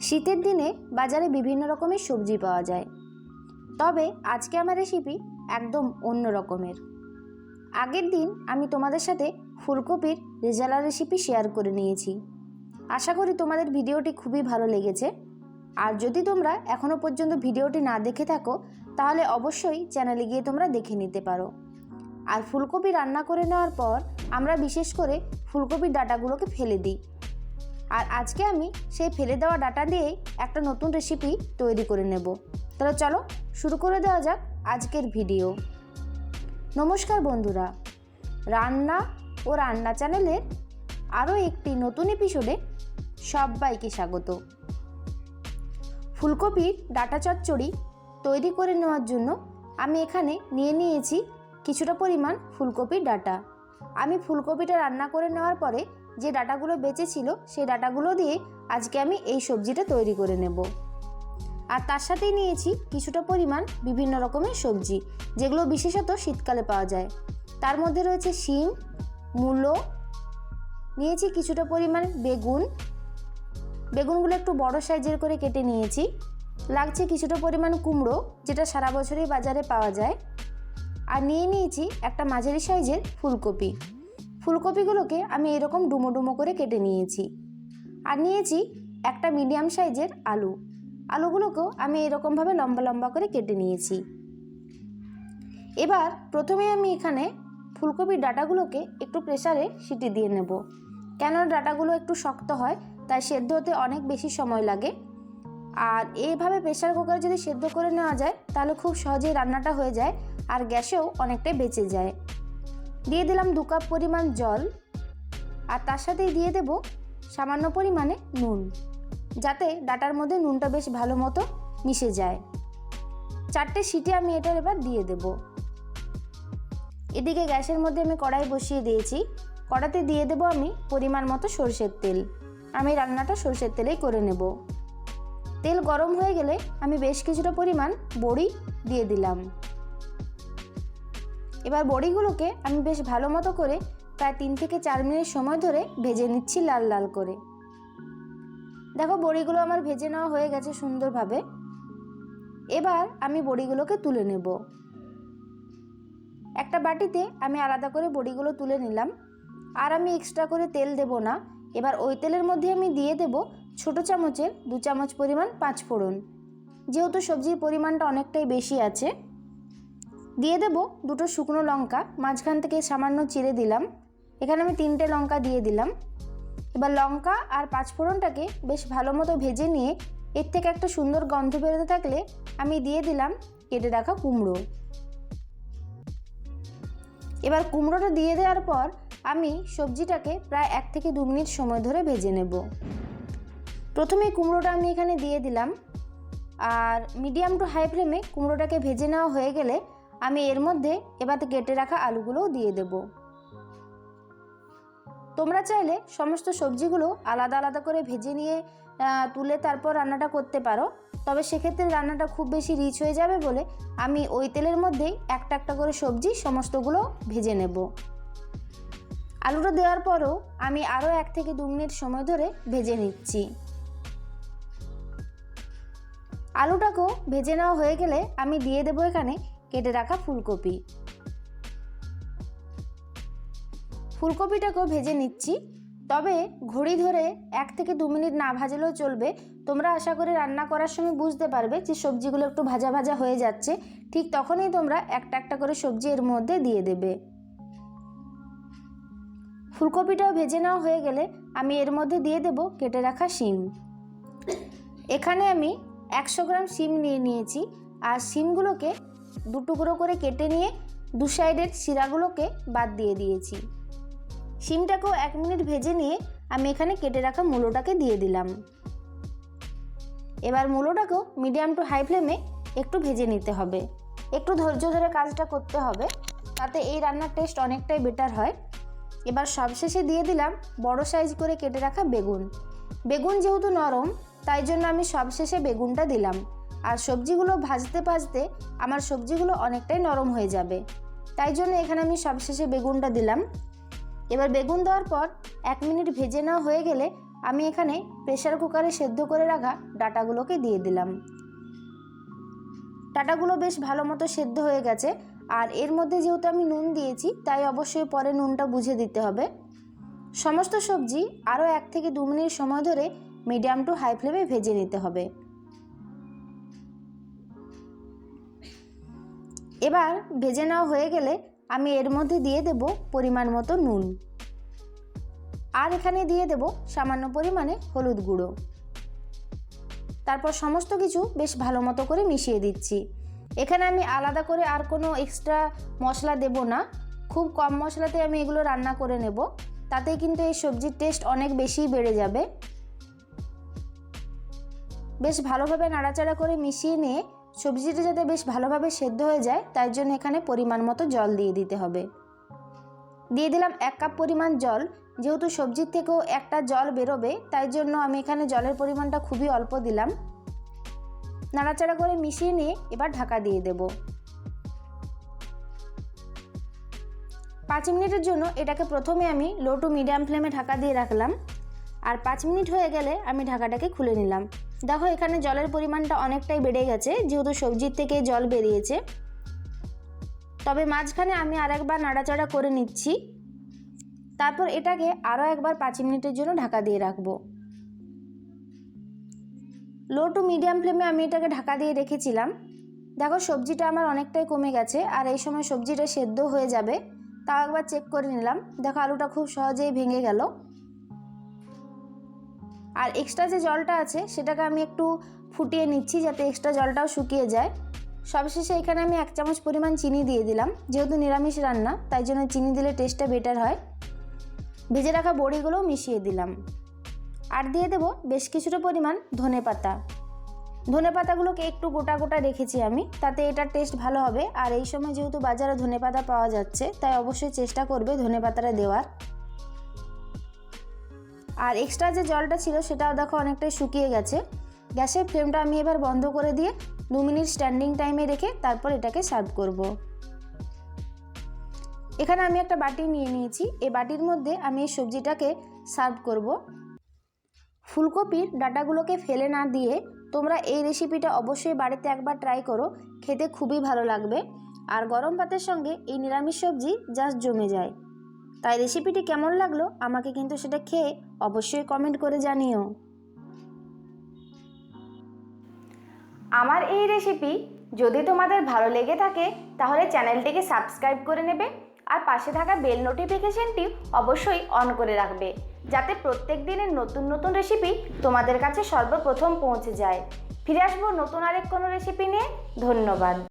শীতের দিনে বাজারে বিভিন্ন রকমের সবজি পাওয়া যায়, তবে আজকে আমার রেসিপি একদম অন্য রকমের। আগের দিন আমি তোমাদের সাথে ফুলকপির রেজালা রেসিপি শেয়ার করে নিয়েছি। আশা করি তোমাদের ভিডিওটি খুবই ভালো লেগেছে। আর যদি তোমরা এখনও পর্যন্ত ভিডিওটি না দেখে থাকো তাহলে অবশ্যই চ্যানেলে গিয়ে তোমরা দেখে নিতে পারো। আর ফুলকপি রান্না করে নেওয়ার পর আমরা বিশেষ করে ফুলকপির ডাঁটাগুলোকে ফেলে দিই, আর আজকে আমি সেই ফেলে দেওয়া ডাঁটা দিয়েই একটা নতুন রেসিপি তৈরি করে নেব। তাহলে চলো শুরু করে দেওয়া যাক আজকের ভিডিও। নমস্কার বন্ধুরা, রান্না ও রান্না চ্যানেলের আরও একটি নতুন এপিসোডে সবাইকে স্বাগত। ফুলকপির ডাঁটা চচ্চড়ি তৈরি করে নেওয়ার জন্য আমি এখানে নিয়ে নিয়েছি কিছুটা পরিমাণ ফুলকপির ডাঁটা। আমি ফুলকপিটা রান্না করে নেওয়ার পরে যে ডাঁটাগুলো বেঁচে ছিল সেই ডাঁটাগুলো দিয়ে আজকে আমি এই সবজিটা তৈরি করে নেব। আর তার সাথেই নিয়েছি কিছুটা পরিমাণ বিভিন্ন রকমের সবজি, যেগুলো বিশেষত শীতকালে পাওয়া যায়। তার মধ্যে রয়েছে শিম, মূলো, নিয়েছি কিছুটা পরিমাণ বেগুনগুলো একটু বড় সাইজের করে কেটে নিয়েছি। লাগছে কিছুটা পরিমাণ কুমড়ো, যেটা সারা বছরই বাজারে পাওয়া যায়। আর নিয়ে নিয়েছি একটা মাঝারি সাইজের ফুলকপিগুলোকে আমি এরকম ডুমো ডুমো করে কেটে নিয়েছি। আর নিয়েছি একটা মিডিয়াম সাইজের আলুগুলোকেও আমি এরকমভাবে লম্বা লম্বা করে কেটে নিয়েছি। এবার প্রথমে আমি এখানে ফুলকপির ডাঁটাগুলোকে একটু প্রেসারে সিটি দিয়ে নেব, কেননা ডাঁটাগুলো একটু শক্ত হয়, তাই সেদ্ধ হতে অনেক বেশি সময় লাগে। আর এইভাবে প্রেসার কুকারে যদি সেদ্ধ করে নেওয়া যায় তাহলে খুব সহজেই রান্নাটা হয়ে যায়, আর গ্যাসেও অনেকটাই বেঁচে যায়। দিয়ে দিলাম 2 কাপ পরিমাণ জল, আর তার সাথেই দিয়ে দেব সামান্য পরিমাণে নুন, যাতে ডাঁটার মধ্যে নুনটা বেশ ভালো মতো মিশে যায়। 4টে সিটি আমি এটার এবার দিয়ে দেব। এদিকে গ্যাসের মধ্যে আমি কড়াই বসিয়ে দিয়েছি। কড়াতে দিয়ে দেব আমি পরিমাণ মতো সরষের তেল। আমি রান্নাটা সরষের তেলেই করে নেব। তেল গরম হয়ে গেলে আমি বেশ কিছুটা পরিমাণ বড়ি দিয়ে দিলাম। এবার বড়িগুলোকে আমি বেশ ভালো মতো করে প্রায় 3 থেকে 4 মিনিট সময় ধরে ভেজে নিচ্ছি লাল লাল করে। দেখো বড়িগুলো আমার ভেজে নেওয়া হয়ে গেছে সুন্দরভাবে। এবার আমি বড়িগুলোকে তুলে নেব। একটা বাটিতে আমি আলাদা করে বড়িগুলো তুলে নিলাম। আর আমি এক্সট্রা করে তেল দেব না। এবার ওই তেলের মধ্যে আমি দিয়ে দেব ছোটো চামচের 2 চামচ পরিমাণ 5 ফোড়ন। যেহেতু সবজির পরিমাণটা অনেকটাই বেশি আছে, দিয়ে দেব 2টো শুকনো লঙ্কা, মাঝখান থেকে সামান্য চিড়ে দিলাম। এখানে আমি 3টে লঙ্কা দিয়ে দিলাম। এবার লঙ্কা আর 5 ফোড়নটাকে বেশ ভালো মতো ভেজে নিয়ে এর থেকে একটা সুন্দর গন্ধ বেরোতে থাকলে আমি দিয়ে দিলাম কেটে রাখা কুমড়ো। এবার কুমড়োটা দিয়ে দেওয়ার পর আমি সবজিটাকে প্রায় 1 থেকে 2 মিনিট সময় ধরে ভেজে নেব। প্রথমে কুমড়োটা আমি এখানে দিয়ে দিলাম, আর মিডিয়াম টু হাই ফ্লেমে কুমড়োটাকে ভেজে নেওয়া হয়ে গেলে আমি এর মধ্যে এবার কেটে রাখা আলুগুলোও দিয়ে দেব। তোমরা চাইলে সমস্ত সবজিগুলো আলাদা আলাদা করে ভেজে নিয়ে তুলে তারপর রান্নাটা করতে পারো, তবে সেক্ষেত্রে রান্নাটা খুব বেশি রিচ হয়ে যাবে বলে আমি ওই তেলের মধ্যেই একটা একটা করে সবজি সমস্তগুলো ভেজে নেব। আলুটা দেওয়ার পরও আমি আরও 1 থেকে 2 মিনিট সময় ধরে ভেজে নিচ্ছি। আলুটাকেও ভেজে নেওয়া হয়ে গেলে আমি দিয়ে দেবো এখানে কেটে রাখা ফুলকপিটাকেও ভেজে নিচ্ছি। তবে ঘড়ি ধরে 1 থেকে 2 মিনিট না ভাজলেও চলবে। তোমরা আশা করি রান্না করার সময় বুঝতে পারবে যে সবজিগুলো একটু ভাজা ভাজা হয়ে যাচ্ছে, ঠিক তখনই তোমরা একটা একটা করে সবজি এর মধ্যে দিয়ে দেবে। ফুলকপিটাও ভেজে নেওয়া হয়ে গেলে আমি এর মধ্যে দিয়ে দেব কেটে রাখা শিম। এখানে আমি 100 গ্রাম শিম নিয়ে নিয়েছি, আর শিমগুলোকে 2 টুকরো করে কেটে নিয়ে 2 সাইডের শিরাগুলোকে বাদ দিয়ে দিয়েছি। শিমটাকেও 1 মিনিট ভেজে নিয়ে আমি এখানে কেটে রাখা মূলোটাকে দিয়ে দিলাম। এবার মূলোটাকেও মিডিয়াম টু হাই ফ্লেমে একটু ভেজে নিতে হবে। একটু ধৈর্য ধরে কাজটা করতে হবে, তাতে এই রান্নার টেস্ট অনেকটাই বেটার হয়। এবার সবশেষে দিয়ে দিলাম বড় সাইজ করে কেটে রাখা বেগুন যেহেতু নরম, তাই জন্য আমি সবশেষে বেগুনটা দিলাম। আর সবজিগুলো ভাজতে ভাজতে আমার সবজিগুলো অনেকটাই নরম হয়ে যাবে, তাই জন্য এখানে আমি সবশেষে বেগুনটা দিলাম। এবার বেগুন দেওয়ার পর 1 মিনিট ভেজে নেওয়া হয়ে গেলে আমি এখানে প্রেসার কুকারে সেদ্ধ করে রাখা ডাঁটাগুলোকে দিয়ে দিলাম। ডাঁটাগুলো বেশ ভালো মতো সেদ্ধ হয়ে গেছে, আর এর মধ্যে যেহেতু আমি নুন দিয়েছি তাই অবশ্যই পরে নুনটা বুঝে দিতে হবে। সমস্ত সবজি আরও 1 থেকে 2 মিনিট সময় ধরে মিডিয়াম টু হাই ফ্লেমে ভেজে নিতে হবে। এবার ভেজে নেওয়া হয়ে গেলে আমি এর মধ্যে দিয়ে দেব পরিমাণ মতো নুন, আর এখানে দিয়ে দেব সামান্য পরিমাণে হলুদ গুঁড়ো। তারপর সমস্ত কিছু বেশ ভালো মতো করে মিশিয়ে দিচ্ছি। এখানে আমি আলাদা করে আর কোনো এক্সট্রা মশলা দেব না, খুব কম মশলাতে আমি এগুলো রান্না করে নেব, তাতেই কিন্তু এই সবজির টেস্ট অনেক বেশি বেড়ে যাবে। বেশ ভালোভাবে নাড়াচাড়া করে মিশিয়ে নিয়ে সবজিটা যাতে বেশ ভালোভাবে সেদ্ধ হয়ে যায় তাই জন্য এখানে পরিমাণ মতো জল দিয়ে দিতে হবে। দিয়ে দিলাম 1 কাপ পরিমাণ জল। যেহেতু সবজির থেকেও একটা জল বেরোবে তাই জন্য আমি এখানে জলের পরিমাণটা খুবই অল্প দিলাম। নাড়াচাড়া করে মিশিয়ে নিয়ে এবার ঢাকা দিয়ে দেব। 5 মিনিটের জন্য এটাকে প্রথমে আমি লো টু মিডিয়াম ফ্লেমে ঢাকা দিয়ে রাখলাম, আর 5 মিনিট হয়ে গেলে আমি ঢাকাটাকে খুলে নিলাম। দেখো এখানে জলের পরিমাণটা অনেকটাই বেড়ে গেছে, যেহেতু সবজির থেকে জল বেরিয়েছে। তবে মাঝখানে আমি আরেকবার নাড়াচাড়া করে নিচ্ছি, তারপর এটাকে আরও একবার 5 মিনিটের জন্য ঢাকা দিয়ে রাখবো। লো টু মিডিয়াম ফ্লেমে আমি এটাকে ঢাকা দিয়ে রেখেছিলাম। দেখো সবজিটা আমার অনেকটাই কমে গেছে, আর এই সময় সবজিটা সেদ্ধ হয়ে যাবে। তাও একবার চেক করে নিলাম, দেখো আলুটা খুব সহজেই ভেঙে গেল। আর এক্সট্রা যে জলটা আছে সেটাকে আমি একটু ফুটিয়ে নিচ্ছি যাতে এক্সট্রা জলটাও শুকিয়ে যায়। সবশেষে এখানে আমি 1 চামচ পরিমাণ চিনি দিয়ে দিলাম, যেহেতু নিরামিষ রান্না তাই জন্য চিনি দিলে টেস্টটা বেটার হয়। ভেজে রাখা বড়িগুলোও মিশিয়ে দিলাম, আর দিয়ে দেব বেশ কিছুটা পরিমাণ ধনেপাতা। ধনেপাতাগুলোকে একটু গোটা গোটা রেখেছি আমি, তাতে এটার টেস্ট ভালো হবে। আর এই সময় যেহেতু বাজারে ধনেপাতা পাওয়া যাচ্ছে তাই অবশ্যই চেষ্টা করবে ধনেপাতাটা দেওয়ার। আর এক্সট্রা যে জলটা ছিল সেটাও দেখো অনেকটাই শুকিয়ে গেছে। গ্যাসের ফ্লেমটা আমি এবার বন্ধ করে দিয়ে 2 মিনিট স্ট্যান্ডিং টাইমে রেখে তারপর এটাকে সার্ভ করব। এখানে আমি একটা বাটি নিয়ে নিয়েছি, এই বাটির মধ্যে আমি এই সবজিটাকে সার্ভ করব। ফুলকপির ডাঁটাগুলোকে ফেলে না দিয়ে তোমরা এই রেসিপিটা অবশ্যই বাড়িতে একবার ট্রাই করো, খেতে খুবই ভালো লাগবে। আর গরম ভাতের সঙ্গে এই নিরামিষ সবজি জাস্ট জমে যায়। তাই রেসিপিটি কেমন লাগলো আমাকে কিন্তু সেটা খেয়ে অবশ্যই কমেন্ট করে জানিও। আমার এই রেসিপি যদি তোমাদের ভালো লেগে থাকে তাহলে চ্যানেলটিকে সাবস্ক্রাইব করে নেবে, আর পাশে থাকা বেল নোটিফিকেশনটি অবশ্যই অন করে রাখবে, যাতে প্রত্যেক দিনের নতুন নতুন রেসিপি তোমাদের কাছে সর্বপ্রথম পৌঁছে যায়। ফিরে আসবো নতুন আরেক কোনো রেসিপি নিয়ে। ধন্যবাদ।